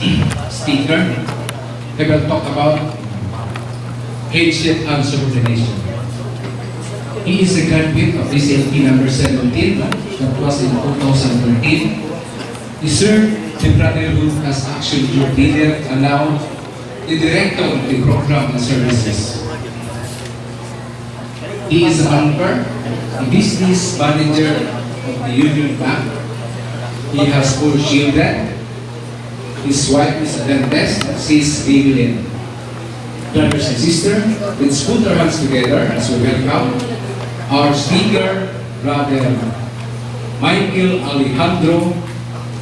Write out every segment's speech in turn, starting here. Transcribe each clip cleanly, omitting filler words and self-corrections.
speaker, I will talk about Headship and Subordination. He is a graduate of BCLP number 17 that was in 2013. He served the Brotherhood as Action Group Leader and now the Director of the Program and Services. He is a banker, a business manager of the Union Bank. He has 4 children. His wife is a dentist, she's Iligan. Brothers and sisters, let's put our hands together as we welcome our speaker, Brother Michael Alejandro,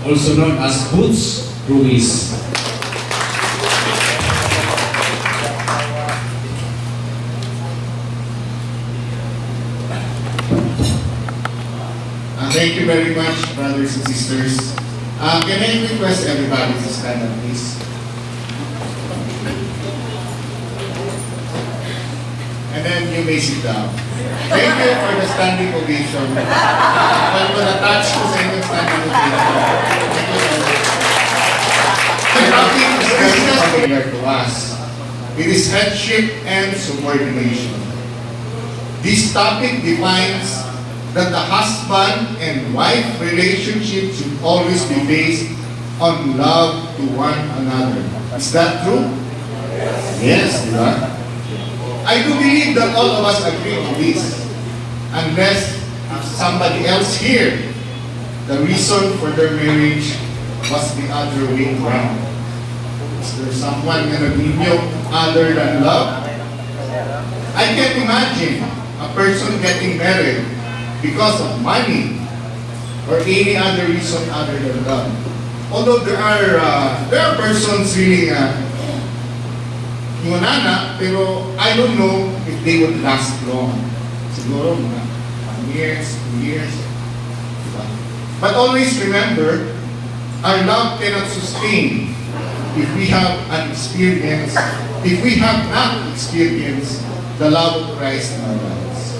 also known as Butch Ruiz. Thank you very much, brothers and sisters. Can I request everybody to stand up, please? And then you may sit down. Thank you for the standing ovation. Well, attach ko sa inyong standing ovation. The topic is very familiar to us. It is headship and subordination. This topic defines that the husband and wife relationship should always be based on love to one another. Is that true? Yes, diba? I do believe that all of us agree to this. Unless somebody else here, the reason for their marriage was the other way around. Is there someone na nag-inyo other than love? I can't imagine a person getting married because of money or any other reason other than love. Although there are persons really yunana, pero I don't know if they would last long. Siguro mga 1 years, 2 years. Diba? But always remember, our love cannot sustain if we have not experienced the love of Christ in our lives.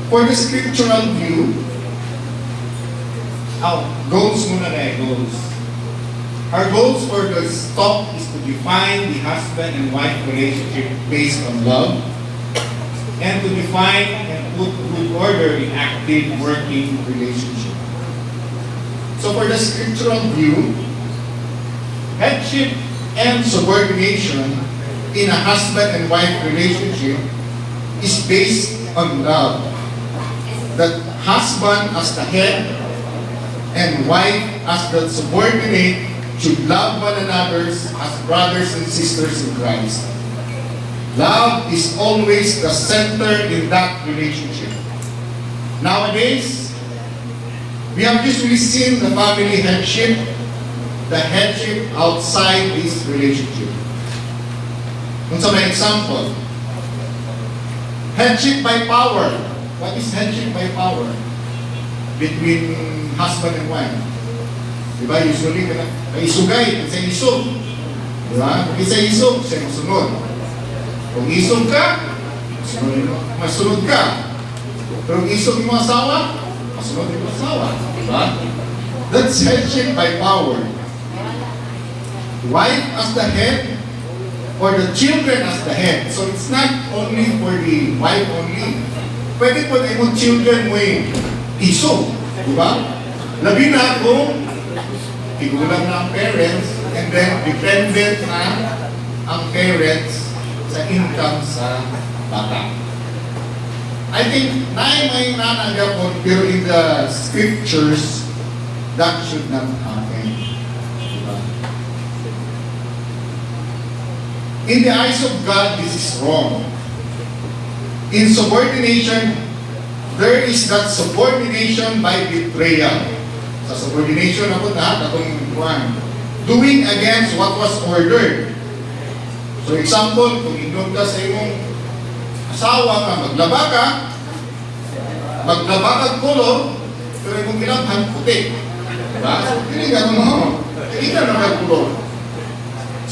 For the scriptural view, goals muna na goals. Our goals for this talk is to define the husband and wife relationship based on love and to define and put good order in active working relationship. So for the scriptural view, headship and subordination in a husband and wife relationship is based on love. That husband as the head and wife as the subordinate should love one another as brothers and sisters in Christ. Love is always the center in that relationship. Nowadays, we have usually seen the family headship, the headship outside this relationship. So my example, headship by power. What is headship by power? Between husband and wife. Diba? Usually, isugay, sa isog. Diba? Kung isa isog, siya masunod. Kung isog ka, masunod ka. Pero kung isog yung asawa, masunod yung asawa. Diba? That's headship by power. Wife as the head, or the children as the head. So it's not only for the wife only. Pwede po na yung children mo yung iso, di ba? Labi na kung igulang na ang parents and then dependent na ang parents sa income sa bata. I think may nananggapon pero in the scriptures that should not happen. Diba? In the eyes of God, this is wrong. In subordination, there is that subordination by betrayal. Sa subordination ako katong doing against what was ordered. So example, kung inom ka sa imong asawa ka, maglaba ka kulo, pero imong ginabhan puti. Diba? Hindi ka mo. Hindi ka nagkulo.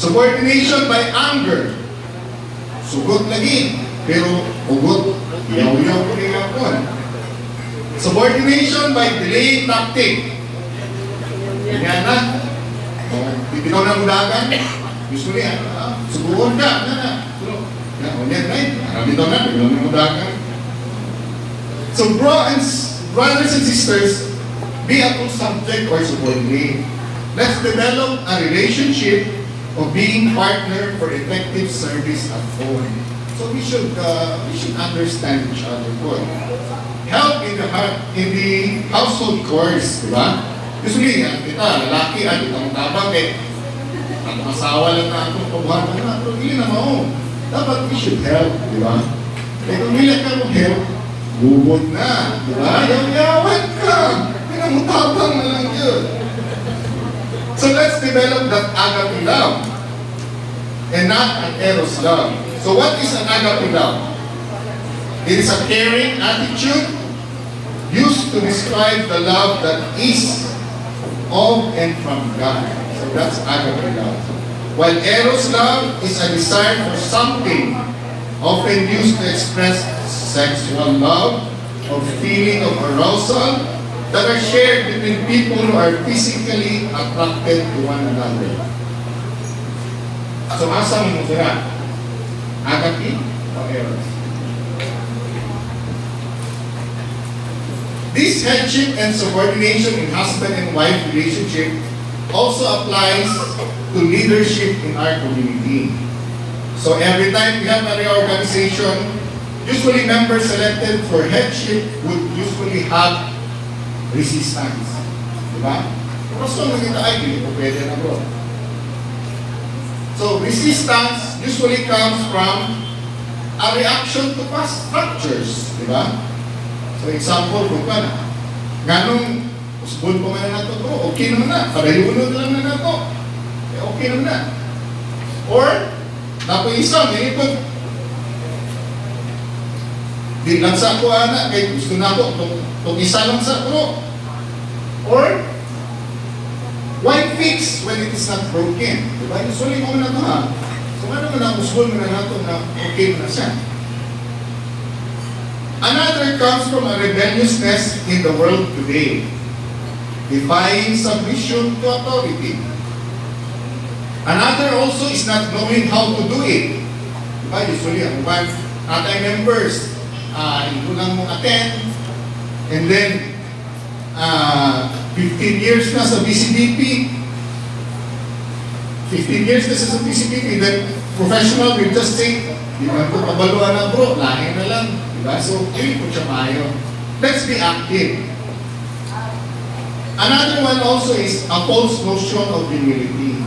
Subordination by anger. Sugot lagi. Pero ugot, yaw-yaw ko rin ako. Subordination by delaying tactic. Yan na. Bibitaw na mudagan. Usually, subuhon ka. Yan na. Bibitaw na mudagan. So brothers and sisters, be a full subject or subordinate. Let's develop a relationship of being partner for effective service at home. So we should understand each other good. Help in the household chores, di ba? Usually, kita, lalaki, itong tabang, ang asawa lang na itong pabuhatan na, pero hindi na mo. Dapat we should help, di ba? Kung nila ka mo help, bubod na, di ba? Yaw-yawan ka! Pinamutabang na lang yun. So let's develop that agape love and not an eros love. So what is an agape love? It is a caring attitude used to describe the love that is of and from God. So that's agape love. While eros love is a desire for something, often used to express sexual love or feeling of arousal that are shared between people who are physically attracted to one another. So asa mo sila? Agape o eros? This headship and subordination in husband and wife relationship also applies to leadership in our community. So every time we have a reorganization, usually members selected for headship would usually have resistance. Diba? Gusto mo kita ay, hindi po pwede na bro. So resistance usually comes from a reaction to past structures. Diba? So example, kung pa na, ganong usbon po nga na ito, bro, okay naman na, parayunod lang na ito. Okay naman na. Or, napo isang, ito, di lang sa ako anak, kaya gusto na ako, itong isa lang sa bro. Or, why fix when it is not broken? Diba? Usually mo na ito ha. So ano mo na, usbon mo na ito na okay mo na siya. Another comes from a rebelliousness in the world today, defying submission to authority. Another also is not knowing how to do it. Diba? Usually, ang one, members, ito lang mo attend, and then, 15 years na sa BCBP, 15 years na sa BCBP, then professional will just say, di ba ito pabaluan na bro, lahi na lang. Diba? So, yun po siya maayo. Let's be active. Another one also is a false notion of humility.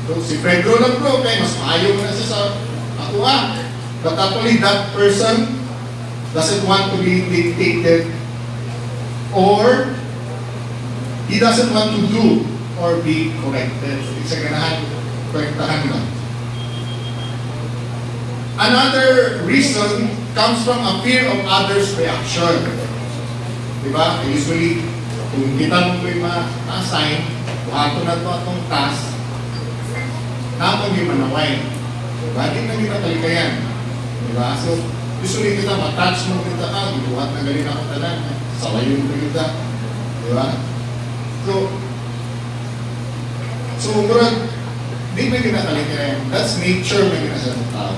So, si Pedro lang bro, kaya mas maayo na siya sa ako But actually, that person doesn't want to be dictated or he doesn't want to do or be corrected. Isa ganahan, korektahan lang. Another reason comes from a fear of others' reaction. Diba? Usually, kung kita mo yung ma-assign, buhato na ito atong task, napag yung manaway. Diba? Di na kita talikayan. Diba? So, usually kita ma-touch mo kita, buhat na galing ako talan. Sawayon ko kita. Diba? So, murag, di na kita talikayan. That's nature na kita sa tao.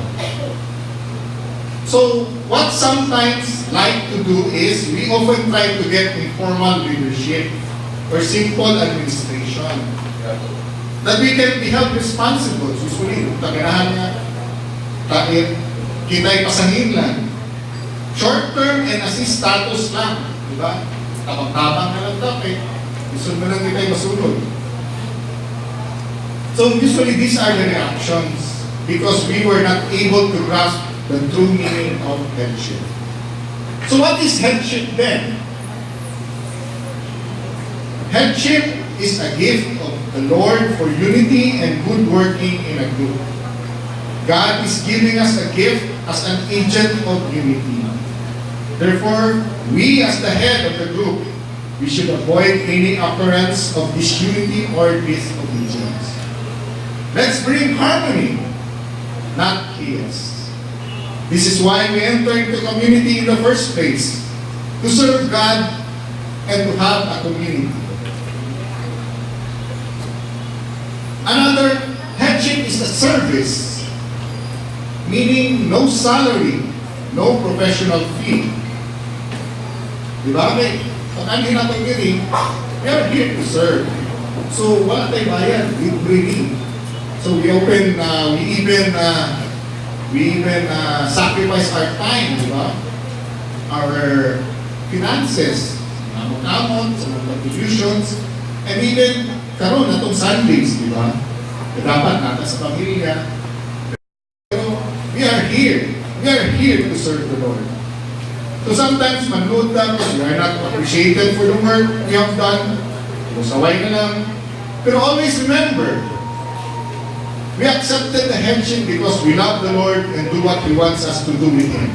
So, what sometimes like to do is, we often try to get informal leadership or simple administration. That we can be held responsible. Usually, taganahan nga, kita'y pasangin lang. Short term and assist status lang. Diba? Tabang-tabang na lang tapos. Gusto mo lang kita'y masunod. So, usually, these are the reactions because we were not able to grasp the true meaning of headship. So what is headship then? Headship is a gift of the Lord for unity and good working in a group. God is giving us a gift as an agent of unity. Therefore, we as the head of the group, we should avoid any occurrence of disunity or disobedience. Let's bring harmony, not chaos. This is why we enter into community in the first place, to serve God and to have a community. Another, headship is a service, meaning no salary, no professional fee. Diba? Pag ano yung natong diri, we are here to serve. So, wala tayong bayan, libre. So, we even sacrifice our time, diba? Our finances, amon, sa mga contributions, and even karon natong Sundays, di ba? Dapat nata sa pamilya. Pero we are here. We are here to serve the Lord. So sometimes manood lang, we are not appreciated for the work we have done. Musaway na lang. Pero always remember, we accepted the headship because we love the Lord and do what He wants us to do with Him.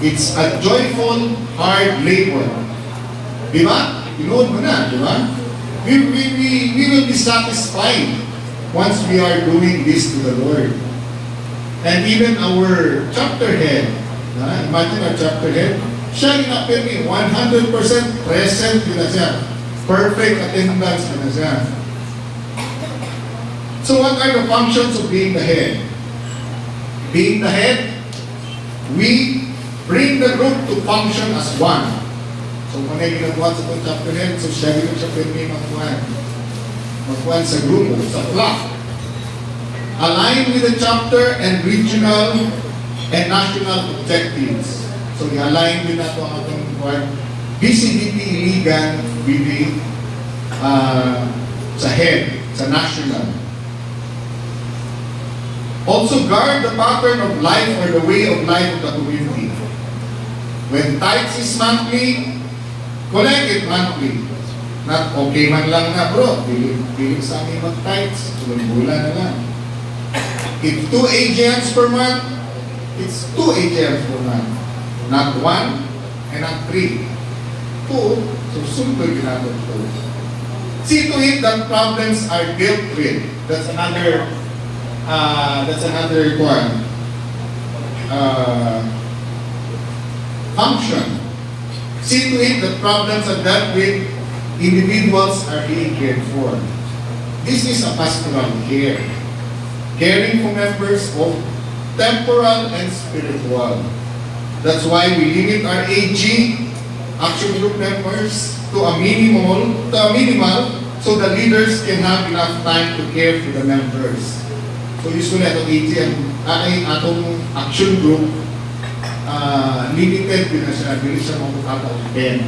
It's a joyful, hard labor. Di ba? Tinood mo na, di ba? We will be satisfied once we are doing this to the Lord. And even our chapter head, imagine our chapter head, siya inapirmi, 100% present na siya. Perfect attendance na siya. So what are the functions of being the head? Being the head, we bring the group to function as one. So, kung ay ginagawa sa itong chapter head, so siya rin siya pwede magkuhan sa grupo, sa flock. Align with the chapter and regional and national objectives. So, i-align din nato ang itong BCDP Iligan sa head, sa national. Also guard the pattern of life or the way of life of the community. When tithes is monthly, collect it monthly. Not okay man lang na bro, pilit sa amin mag-tithes, bulan na lang. If 2 AGMs per month, it's 2 AGMs per month. Not 1 and not 3. 2, so simple ginagawa ito. See to it that problems are dealt with. That's another one. Function. See to it that problems are dealt with, individuals are being cared for. This is a pastoral care. Caring for members of temporal and spiritual. That's why we limit our AG, action group members, to a minimal, so the leaders can have enough time to care for the members. So usually atong AG, atong action group, limited din na siya, hindi siya mabukata of 10.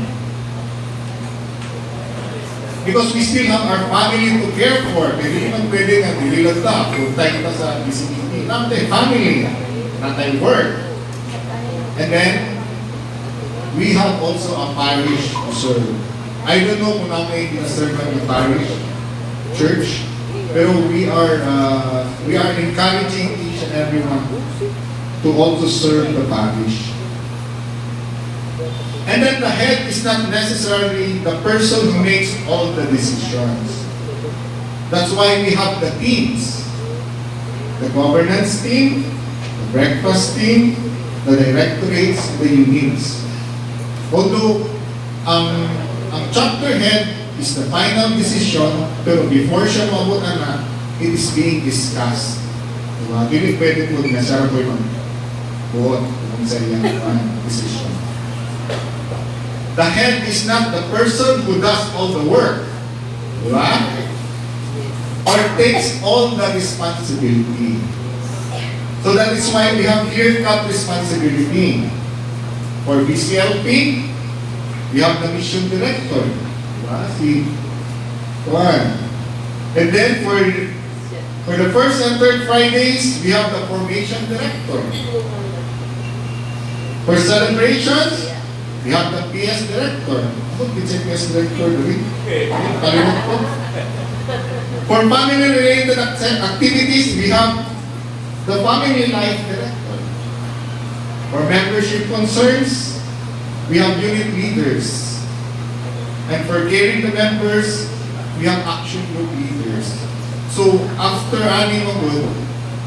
Because we still have our family to care for. Hindi naman pwede nga dililag na, full time na sa BCLP. Natin family, natin work. And then, we have also a parish to serve. I don't know kung namin gina-serve ang parish church, pero we are encouraging each and everyone to also serve the parish. And then the head is not necessarily the person who makes all the decisions. That's why we have the teams. The governance team, the breakfast team, the directorates, the units. Although ang chapter head is the final decision, pero before siya mabutan na, it is being discussed. Diba? Hindi pwede po na siya po yung buot kung sa iyang decision. The head is not the person who does all the work, right? Or takes all the responsibility. So that is why we have clear-cut responsibility. For BCLP, we have the mission director, right? Si Juan. And then for the first and third Fridays, we have the formation director. For celebrations, we have the PS director. Ako, PS director, David. Kalimut ko. For family-related activities, we have the family life director. For membership concerns, we have unit leaders. And for caring the members, we have action group leaders. So, after ani mo good,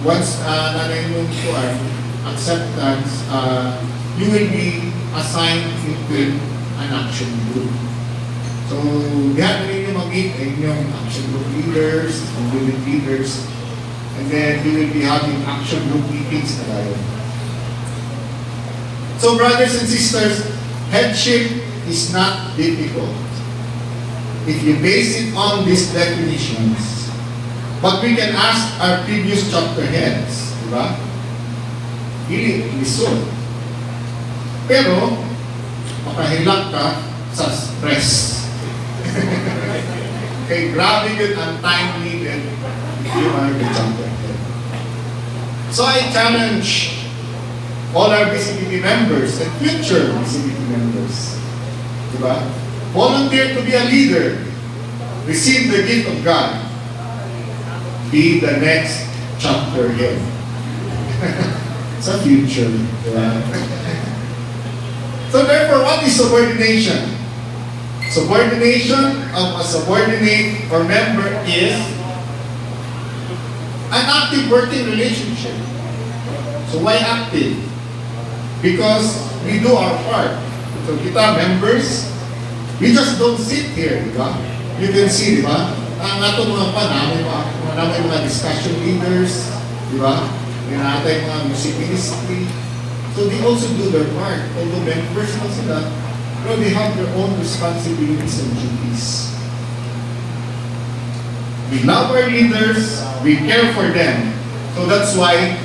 once nanay mo ko acceptance, you will be assigned into an action group. So, diyan rin yung nyo mag-meet ay inyong action group leaders, unit leaders, and then we will be having action group meetings na tayo. So brothers and sisters, headship is not difficult if you base it on these definitions. But we can ask our previous chapter heads, di ba? Hindi, lisod. Pero, makahilak ka sa stress. Okay, grabe yun ang time needed if you are the chapter head. So I challenge all our BCLP members and future BCLP members, di ba? Volunteer to be a leader. Receive the gift of God. Be the next chapter head. Sa future. Diba? So therefore, what is subordination? Subordination of a subordinate or member is an active working relationship. So why active? Because we do our part. So kita members, we just don't sit here, di ba? You can see, di ba? Ang ato mga namin mga discussion leaders, di ba? May natay mga music ministry. So they also do their part. Although members na sila, pero they have their own responsibilities and duties. We love our leaders, we care for them. So that's why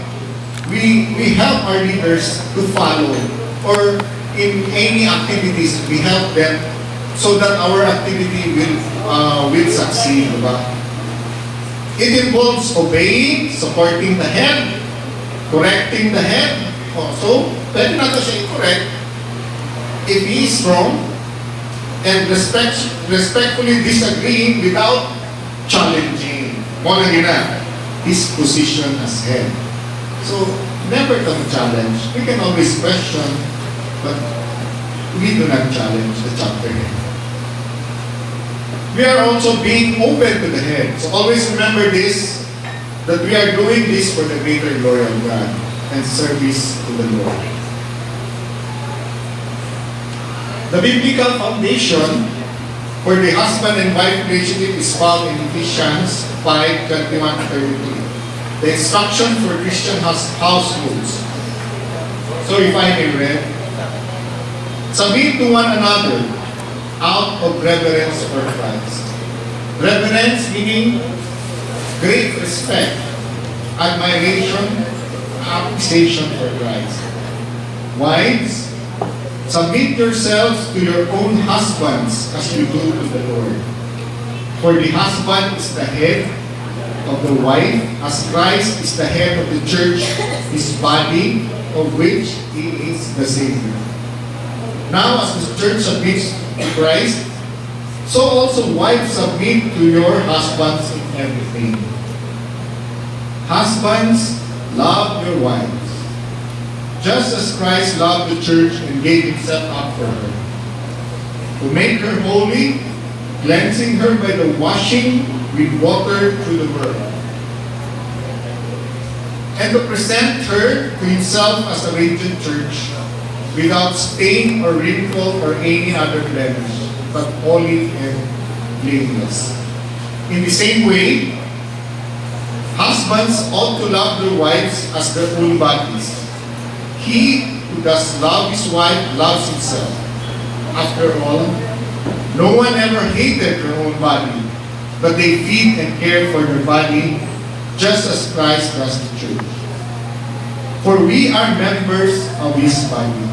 we help our leaders to follow, or in any activities, we help them so that our activity will succeed. Diba? It involves obeying, supporting the head, correcting the head. So, pwede natin siya i-correct if he is wrong, and respectfully disagreeing without challenging his position as head. So, never come challenge. We can always question, but we do not challenge the chapter head. We are also being open to the head. So always remember this, that we are doing this for the greater glory of God and service to the Lord. The biblical foundation for the husband and wife relationship is found in Ephesians 5:21-33. The instruction for Christian households. So if I may read, submit to one another out of reverence for Christ. Reverence meaning great respect, admiration, appreciation for Christ. Wives, submit yourselves to your own husbands as you do to the Lord. For the husband is the head of the wife, as Christ is the head of the church, his body, of which he is the Savior. Now, as the church submits to Christ, so also wives submit to your husbands in everything. Husbands, love your wives, just as Christ loved the church and gave himself up for her, to make her holy, cleansing her by the washing with water through the word, and to present her to himself as a radiant church, without stain or wrinkle or any other blemish, but holy and blameless. In the same way, husbands ought to love their wives as their own bodies. He who does love his wife loves himself. After all, no one ever hated their own body, but they feed and care for their body, just as Christ does the church. For we are members of his body.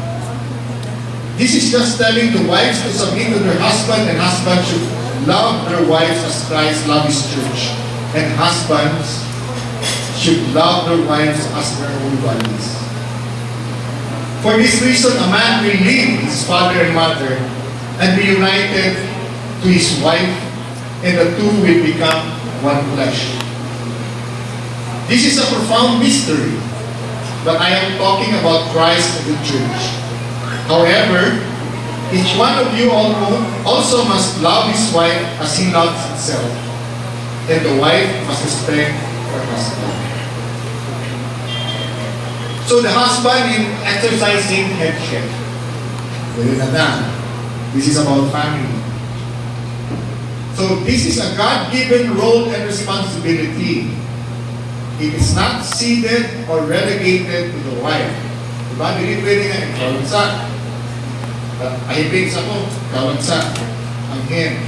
This is just telling the wives to submit to their husband, and husbands should love their wives as Christ loved his church. And husbands should love their wives as their own bodies. For this reason, a man will leave his father and mother and be united to his wife, and the two will become one flesh. This is a profound mystery, but I am talking about Christ and the church. However, each one of you also must love his wife as he loves himself, and the wife must respect her husband. So the husband in exercising headship. This is about family. So this is a God-given role and responsibility. It is not ceded or relegated to the wife. Diba? Hindi pwede nga, kawagsak. Ahipin sa ko, kawagsak. Ang hen.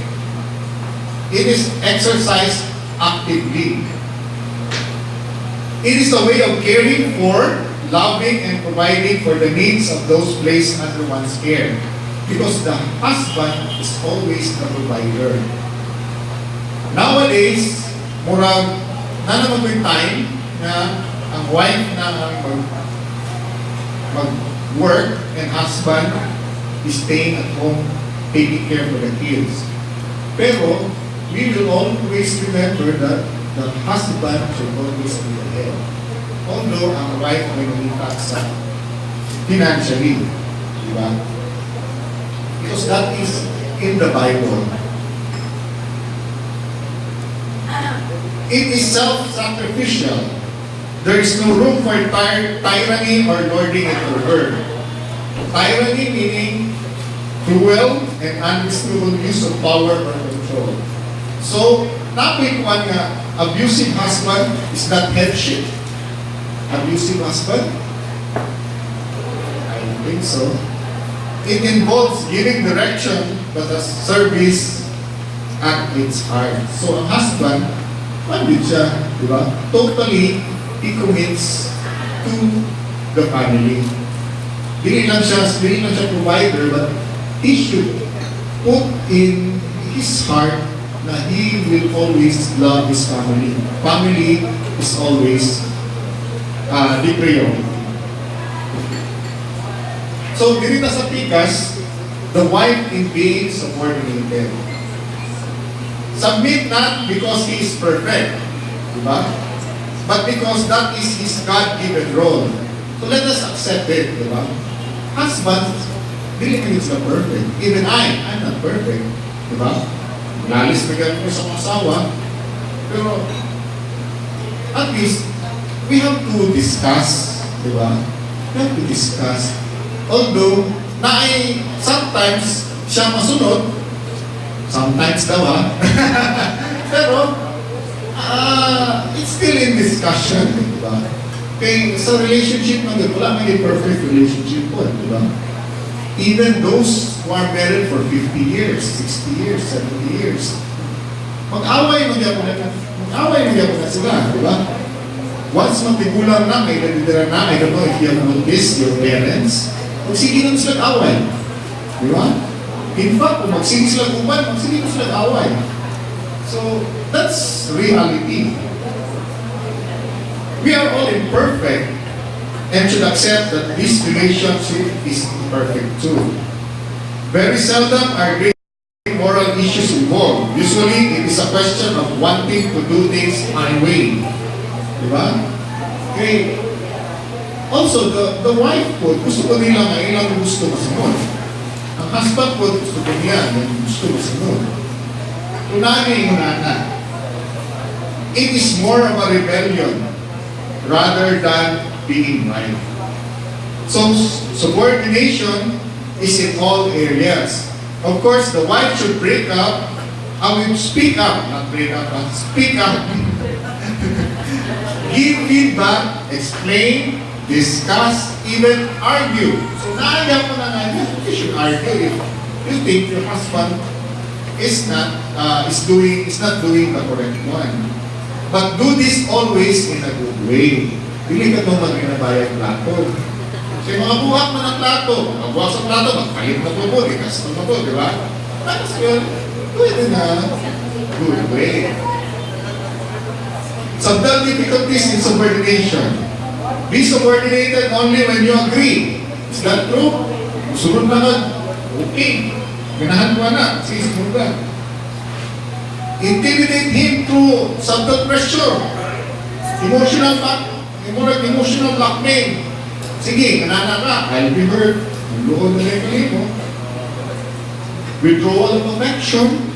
It is exercised actively. It is a way of caring for, loving, and providing for the needs of those placed under one's care. Because the husband is always the provider. Nowadays, murag, na naman yung time na ang wife na ang mag-work and husband is staying at home taking care for the kids. Pero, we will always remember that the husband should always be the head. Although ang wife may nalitak sa financially. Diba? Because that is in the Bible. It is self-sacrificial. There is no room for tyranny or lording it over her. Tyranny meaning cruel and unreasonable use of power or control. So, topic one nga, abusive husband is not headship. Abusive husband? I don't think so. It involves giving direction but a service at its heart. So, ang husband, pandit siya, di ba? Totally, he commits to the family. Hindi lang siya provider, but he should put in his heart na he will always love his family. Family is always the priority. So, dito sa Pikas, the wife in being subordinated. Submit not because he is perfect, diba? But because that is his God-given role. So let us accept it, diba? Husbands, hindi naman sila perfect. Even I'm not perfect, diba? Lalis na ganun ko sa mga asawa. Pero, at least, we have to discuss, diba? We have to discuss. Although, sometimes, siya masunod, sometimes daw pero, it's still in discussion, diba? Kaya sa relationship na wala may perfect relationship po, diba? Even those who are married for 50 years, 60 years, 70 years, mag-away mo na sila, diba? Once matigulang na, may nanditira na, I don't know if you have noticed your parents, magsige naman sila away, diba? In fact, kung magsige sila uman, magsige sila away. So, that's reality. We are all imperfect and should accept that this relationship is imperfect too. Very seldom are great moral issues involved. Usually, it is a question of wanting to do things my way. Diba? Okay. Also, the wife po, gusto ko nila nga ilang gusto masunod. Ang husband po, gusto ko niya, gusto masunod. Unahin mo na. It is more of a rebellion rather than being right. So, subordination is in all areas. Of course, the wife should speak up, speak up. Give feedback, explain, discuss, even argue. So, naaya mo na nga, you should argue if you think your husband is not doing the correct one. But do this always in a good way. Dili ka itong mag-inabayang plato. Kasi mga buhat mo ng plato, magbuhat sa plato, magpalit na po mo, ikas na po, di ba? Tapos yun, do it in a good way. Subtle difficulties in subordination. Be subordinated only when you agree. Is that true? Sunod na okay. Ganahan mo na, sisunod na. Intimidate him through subtle pressure. Emotional blackmail. Sige, kanana ka, I'll be hurt. Ang luod na rin mo. Withdrawal of affection.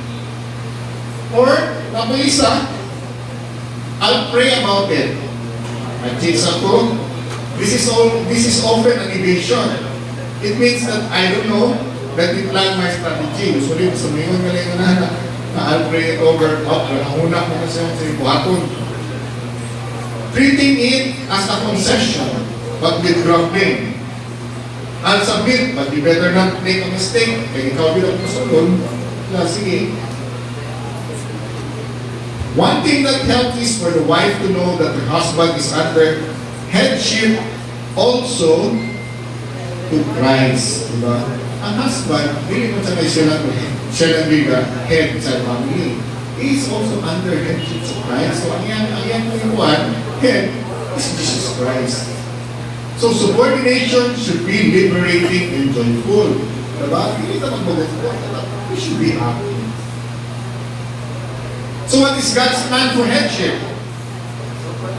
Or, isa, I'll pray about it. At ako, this is often an evasion. It means that I don't know, let me plan my strategy. Usually, sa mayon galing na I'll pray it over. Una ko na siya sa buhaton. Treating it as a concession, but with grumbling. I'll submit, but you better not make a mistake. Kaya ikaw bilang kasulon, sige. One thing that helps is for the wife to know that her husband is under headship also to Christ. Diba? Ang husband, hindi mo sanay siya lang head sa family. He is also under headship sa Christ. So, ang yan head is Jesus Christ. So, subordination should be liberating and joyful. Diba? Hindi naman we should be happy. So, what is God's plan for headship?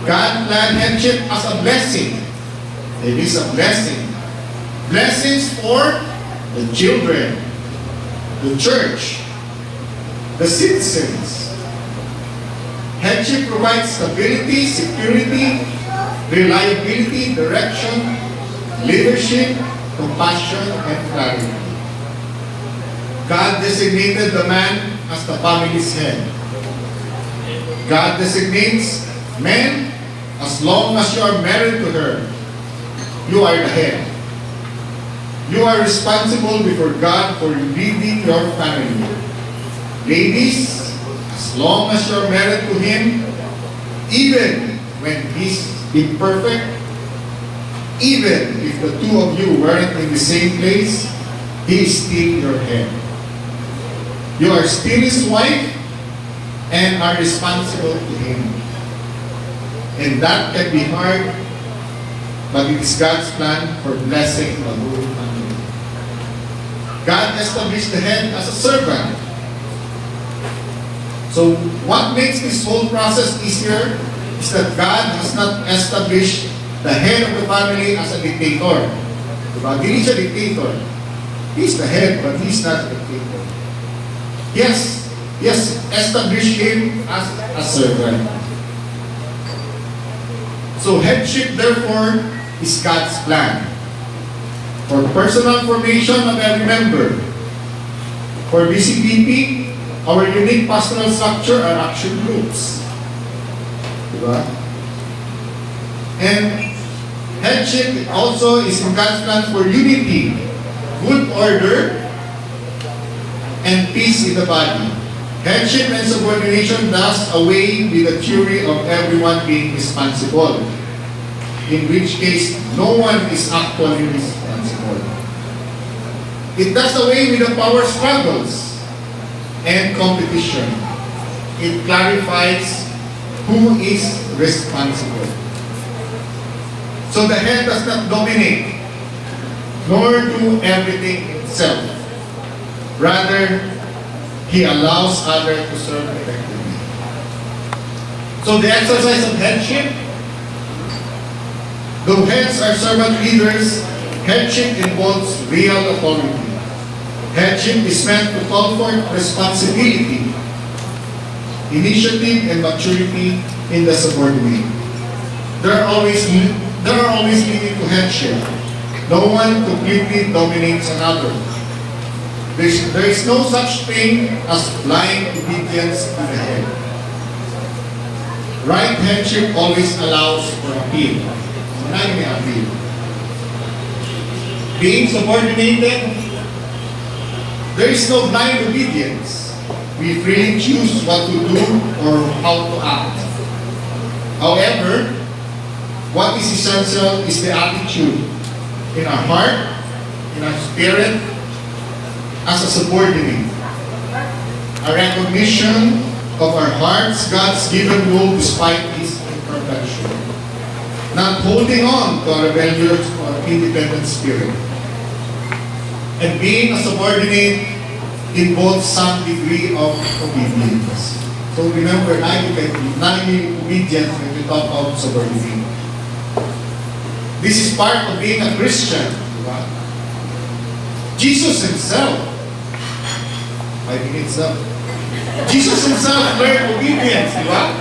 God planned headship as a blessing. It is a blessing. Blessings for the children, the church, the citizens. Headship provides stability, security, reliability, direction, leadership, compassion, and clarity. God designated the man as the family's head. God designates men as long as you are married to her, you are the head. You are responsible before God for leading your family. Ladies, as long as you are married to Him, even when He's imperfect, even if the two of you weren't in the same place, He is still your head. You are still His wife and are responsible to Him. And that can be hard, but it is God's plan for blessing the whole family. God established the head as a servant. So what makes this whole process easier is that God has not established the head of the family as a dictator. Diba? Hindi siya dictator. He's the head, but he's not a dictator. Yes, establish him as a servant. So headship, therefore, is God's plan. For personal formation of every member. For BCPP, our unique pastoral structure are action groups. Diba? And headship also is in God's plan for unity, good order, and peace in the body. Headship and subordination does away with the theory of everyone being responsible, in which case no one is actually responsible. It does away with the power struggles and competition. It clarifies who is responsible. So the head does not dominate, nor do everything itself. Rather, he allows others to serve effectively. So the exercise of headship, though heads are servant leaders, headship involves real authority. Headship is meant to call for responsibility, initiative, and maturity in the subordinate. There are always limits to headship. No one completely dominates another. There is no such thing as blind obedience to the head. Right headship always allows for appeal. May appeal. Being subordinated, there is no blind obedience. We freely choose what to do or how to act. However, what is essential is the attitude in our heart, in our spirit, as a subordinate. A recognition of our hearts, God's given role despite His imperfection. Not holding on to a rebellious or independent spirit. And being a subordinate involves some degree of obedience. So remember, not obedience when we talk about subordinate. This is part of being a Christian. Diba? Jesus Himself, Jesus Himself learned obedience, diba?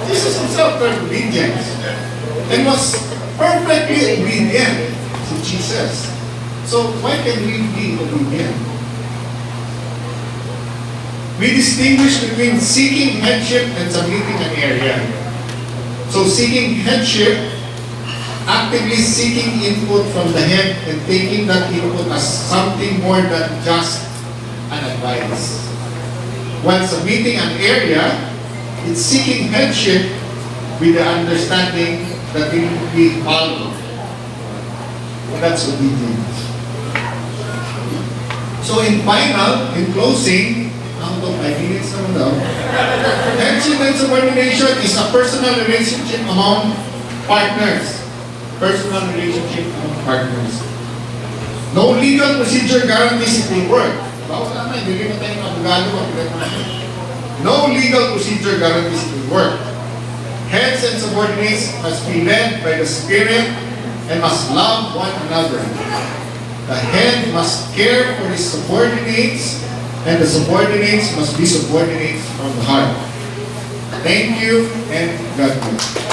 Jesus Himself learned obedience and was perfectly obedient to Jesus. So why can we be obedient? we distinguish between seeking headship and submitting an area. So seeking headship, actively seeking input from the head and taking that input as something more than just an advice. While submitting an area, it's seeking headship with the understanding that it will be followed. That's obedience. So in closing, ako to 5 minutes naman daw. Headship and subordination is a personal relationship among partners. Personal relationship among partners. No legal procedure guarantees it will work. Bawal naman, hindi rin tayong abogado. No legal procedure guarantees it will work. Heads and subordinates must be led by the Spirit and must love one another. The head must care for his subordinates, and the subordinates must be subordinates from the heart. Thank you, and God bless.